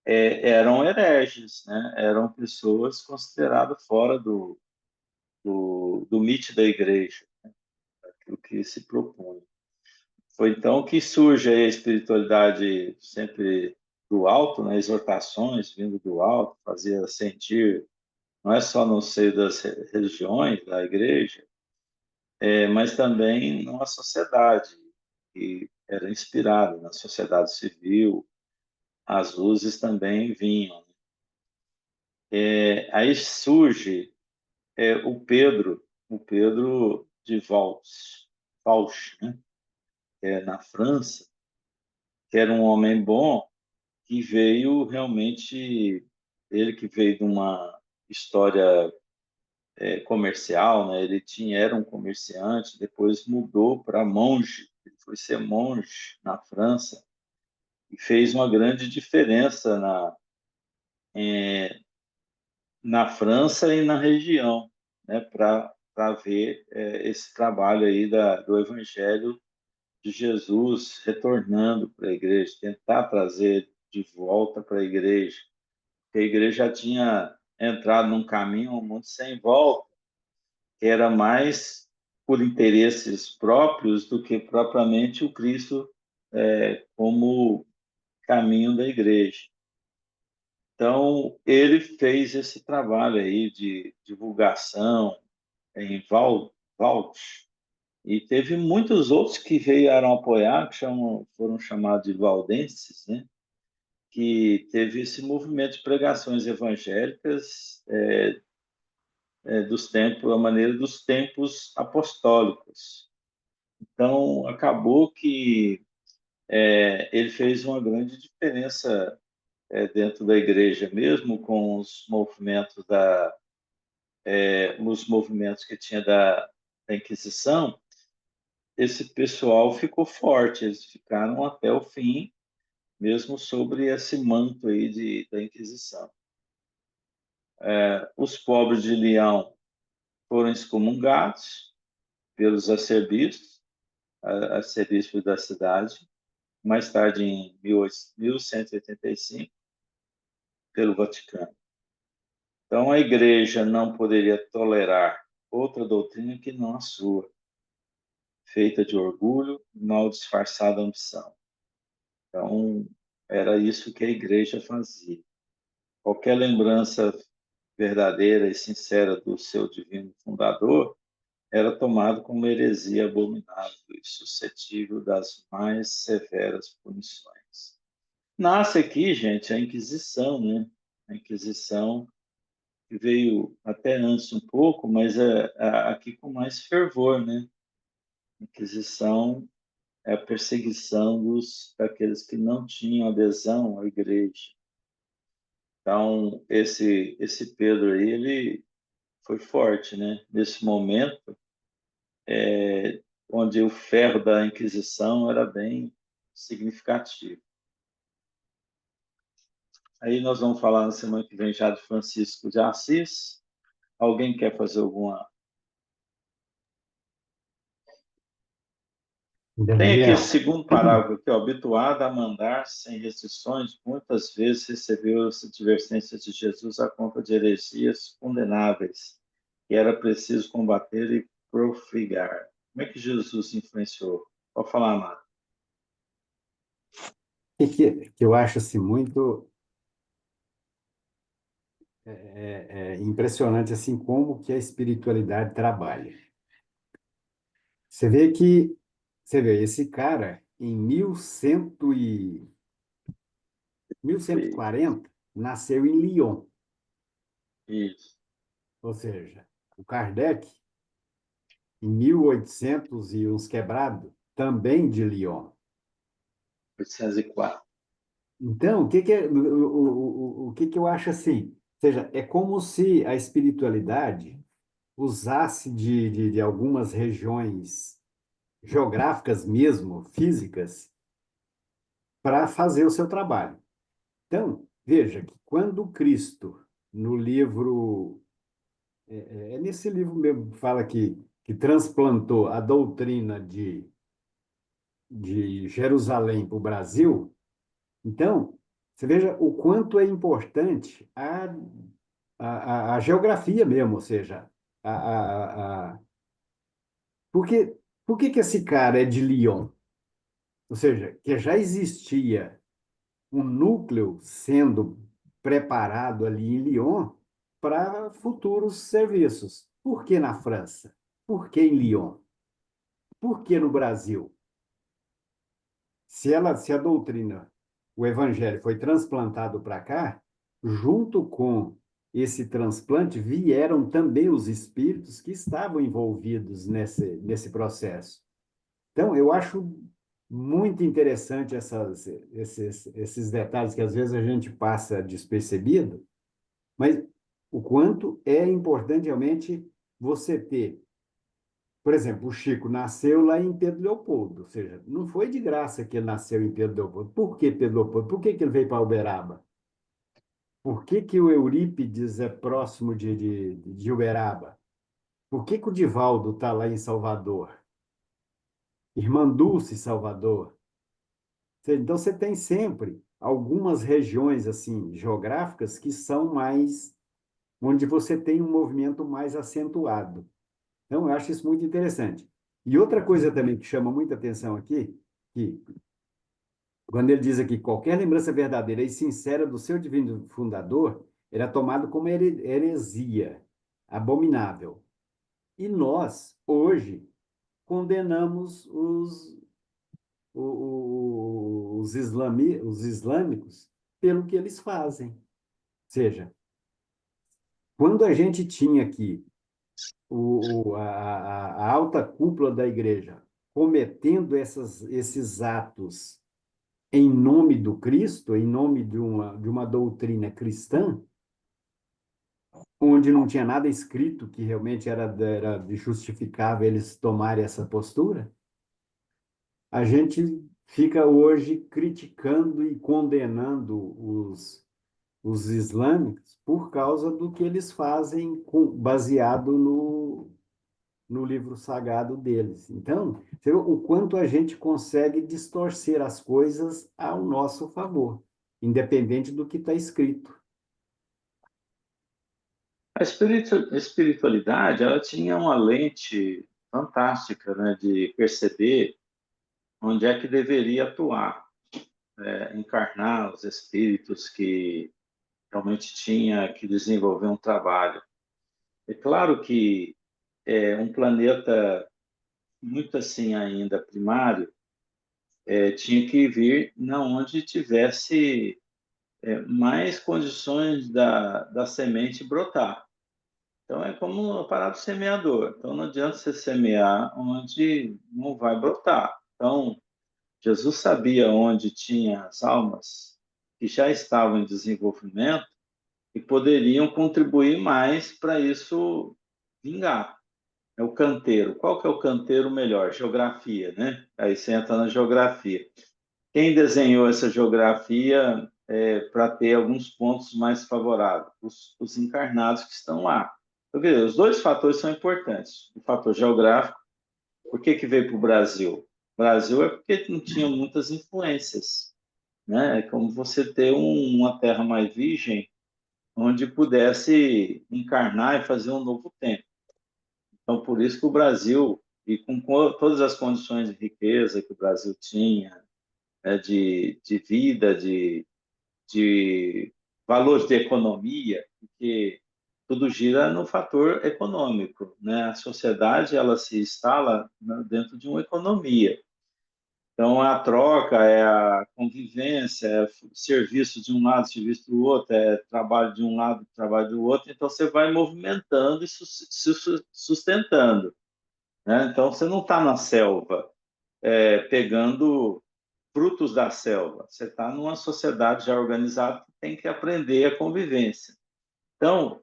eram hereges, né? Eram pessoas consideradas fora do mito da igreja, aquilo que se propunha. Foi então que surge a espiritualidade sempre do alto, né? Exortações vindo do alto, fazia sentir, não é só no seio das religiões, da igreja, mas também numa sociedade que era inspirada na sociedade civil, as luzes também vinham. Aí surge o Pedro de Vauch, né? Na França, que era um homem bom, que veio realmente, ele que veio de uma história comercial, né? Ele era um comerciante, depois mudou para monge, ele foi ser monge na França e fez uma grande diferença na França e na região, né, para ver esse trabalho aí do Evangelho de Jesus retornando para a igreja, tentar trazer de volta para a igreja, porque a igreja já tinha entrado num caminho muito sem volta, que era mais por interesses próprios do que propriamente o Cristo como caminho da igreja. Então, ele fez esse trabalho aí de divulgação em Vault, e teve muitos outros que vieram apoiar, que foram chamados de valdenses, né? Que teve esse movimento de pregações evangélicas dos tempos, a maneira dos tempos apostólicos. Então, acabou que ele fez uma grande diferença dentro da igreja, mesmo com os movimentos que tinha da Inquisição. Esse pessoal ficou forte, eles ficaram até o fim, mesmo sobre esse manto aí da Inquisição. Os pobres de Leão foram excomungados pelos arcebispos da cidade, mais tarde em 1185, pelo Vaticano. Então, a igreja não poderia tolerar outra doutrina que não a sua, feita de orgulho e mal disfarçada ambição. Então, era isso que a igreja fazia. Qualquer lembrança verdadeira e sincera do seu divino fundador era tomado como heresia abominável e suscetível das mais severas punições. Nasce aqui, gente, a Inquisição, né? A Inquisição que veio até antes um pouco, mas aqui com mais fervor, né? A Inquisição é a perseguição daqueles que não tinham adesão à igreja. Então, esse Pedro aí, ele foi forte, né? Nesse momento, onde o ferro da Inquisição era bem significativo. Aí nós vamos falar na semana que vem já de Francisco de Assis. Alguém quer fazer alguma? Tem aqui Daniel, esse segundo parágrafo aqui, ó, habituado a mandar sem restrições, muitas vezes recebeu as advertências de Jesus à conta de heresias condenáveis, que era preciso combater e profigar. Como é que Jesus influenciou? Pode falar, Amado. que eu acho assim, muito impressionante assim como que a espiritualidade trabalha. Você vê esse cara em 1140 nasceu em Lyon, Isso, ou seja, o Kardec em 1800 e uns quebrado também de Lyon. 804. Então, o que eu acho assim? Ou seja, é como se a espiritualidade usasse de algumas regiões geográficas mesmo, físicas, para fazer o seu trabalho. Então, veja que quando Cristo, no livro, nesse livro mesmo, fala que transplantou a doutrina de Jerusalém para o Brasil, então, você veja o quanto é importante a geografia mesmo, ou seja, a, a, a, por que esse cara é de Lyon? Ou seja, que já existia um núcleo sendo preparado ali em Lyon para futuros serviços. Por que na França? Por que em Lyon? Por que no Brasil? Se a doutrina, o evangelho foi transplantado para cá, junto com esse transplante vieram também os espíritos que estavam envolvidos nesse processo. Então, eu acho muito interessante esses detalhes que às vezes a gente passa despercebido, mas o quanto é importante realmente você ter. Por exemplo, o Chico nasceu lá em Pedro Leopoldo, ou seja, não foi de graça que ele nasceu em Pedro Leopoldo. Por que Pedro Leopoldo? Por que ele veio para Uberaba? Por que que o Eurípides é próximo de Uberaba? Por que que o Divaldo está lá em Salvador? Irmã Dulce, Salvador. Então, você tem sempre algumas regiões assim geográficas que são mais, onde você tem um movimento mais acentuado. Então, eu acho isso muito interessante. E outra coisa também que chama muita atenção aqui, que quando ele diz aqui, qualquer lembrança verdadeira e sincera do seu divino fundador era tomado como heresia, abominável. E nós, hoje, condenamos os islâmicos pelo que eles fazem. Ou seja, quando a gente tinha aqui a alta cúpula da igreja cometendo esses atos em nome do Cristo, em nome de uma doutrina cristã, onde não tinha nada escrito que realmente era justificável eles tomarem essa postura, a gente fica hoje criticando e condenando os islâmicos por causa do que eles fazem baseado no livro sagrado deles. Então, você vê o quanto a gente consegue distorcer as coisas ao nosso favor, independente do que está escrito. A espiritualidade, ela tinha uma lente fantástica, né, de perceber onde é que deveria atuar, encarnar os espíritos que realmente tinha que desenvolver um trabalho. É claro que um planeta muito assim ainda primário tinha que vir na onde tivesse mais condições da semente brotar. Então, é como a parada do semeador. Então, não adianta você semear onde não vai brotar. Então, Jesus sabia onde tinha as almas que já estavam em desenvolvimento e poderiam contribuir mais para isso vingar. É o canteiro. Qual que é o canteiro melhor? Geografia, né? Aí você entra na geografia. Quem desenhou essa geografia para ter alguns pontos mais favoráveis? Os encarnados que estão lá. Então, quer dizer, os dois fatores são importantes. O fator geográfico, por que veio para o Brasil? O Brasil é porque não tinha muitas influências. Né? É como você ter uma terra mais virgem, onde pudesse encarnar e fazer um novo tempo. Então, por isso que o Brasil, e com todas as condições de riqueza que o Brasil tinha, né, de vida, de valores de economia, porque tudo gira no fator econômico, né? A sociedade ela se instala dentro de uma economia. Então, a troca, é a convivência, é serviço de um lado, serviço do outro, é trabalho de um lado, trabalho do outro. Então, você vai movimentando e se sustentando. Né? Então, você não está na selva pegando frutos da selva. Você está numa sociedade já organizada que tem que aprender a convivência. Então,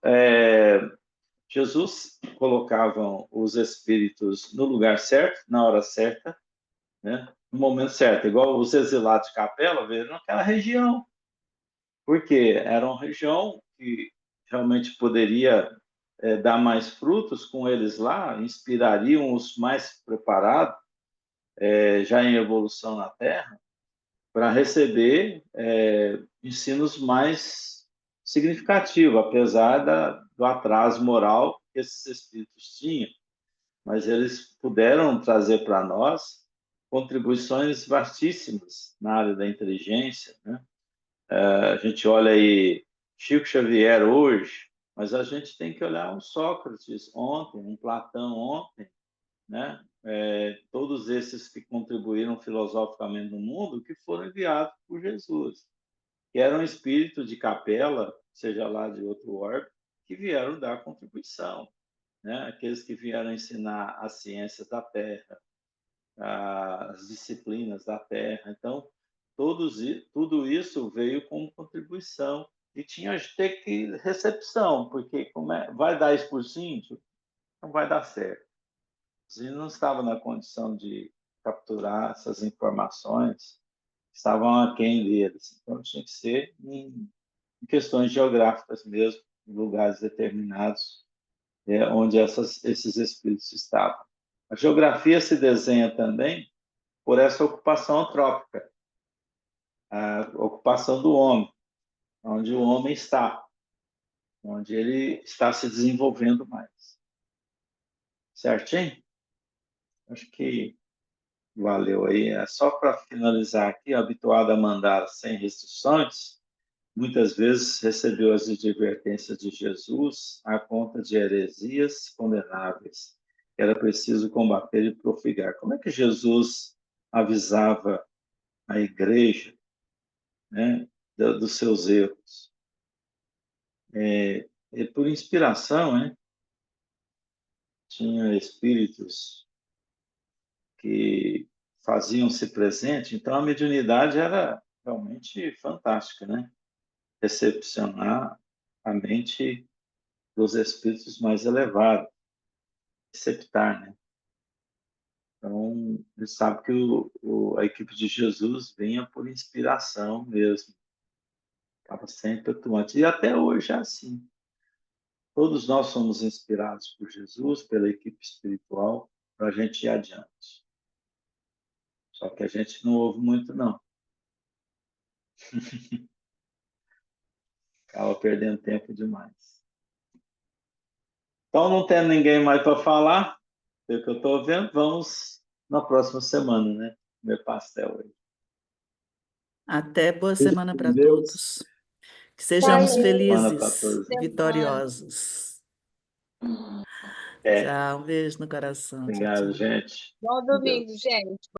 Jesus colocava os espíritos no lugar certo, na hora certa, né? No momento certo. Igual os exilados de Capela veio naquela região, porque era uma região que realmente poderia dar mais frutos com eles lá, inspirariam os mais preparados, já em evolução na Terra, para receber ensinos mais significativos, apesar do atraso moral que esses espíritos tinham. Mas eles puderam trazer para nós contribuições vastíssimas na área da inteligência. Né? A gente olha aí Chico Xavier hoje, mas a gente tem que olhar um Sócrates ontem, um Platão ontem, né? Todos esses que contribuíram filosoficamente no mundo, que foram enviados por Jesus, que eram espíritos de capela, seja lá de outro orbe, que vieram dar contribuição, né? Aqueles que vieram ensinar as ciências da Terra, as disciplinas da Terra. Então, tudo isso veio como contribuição e tinha que ter recepção, porque vai dar isso por síndio? Não vai dar certo. Eles não estavam na condição de capturar essas informações, estavam aquém deles. Então, tinha que ser em questões geográficas mesmo, em lugares determinados, onde esses espíritos estavam. A geografia se desenha também por essa ocupação antrópica, a ocupação do homem, onde o homem está, onde ele está se desenvolvendo mais. Certinho? Acho que valeu aí. Só para finalizar aqui, habituado a mandar sem restrições, muitas vezes recebeu as advertências de Jesus à conta de heresias condenáveis, que era preciso combater e profigar. Como é que Jesus avisava a igreja, né, dos seus erros? Por inspiração, né? Tinha espíritos que faziam-se presente, então a mediunidade era realmente fantástica, né? Recepcionar a mente dos espíritos mais elevados, receptar, né? Então, ele sabe que a equipe de Jesus vinha por inspiração mesmo, estava sempre atuante, e até hoje é assim. Todos nós somos inspirados por Jesus, pela equipe espiritual, para a gente ir adiante. Só que a gente não ouve muito, não. Acaba perdendo tempo demais. Então, não tem ninguém mais para falar, pelo que eu estou vendo, vamos na próxima semana, né? Comer pastel aí. Até boa semana para Deus. todos. Que sejamos Valeu. Semana para felizes todos. e vitoriosos. Tchau, um beijo no coração. Tchau, Obrigado, tchau. gente. Bom Com domingo, Deus. gente.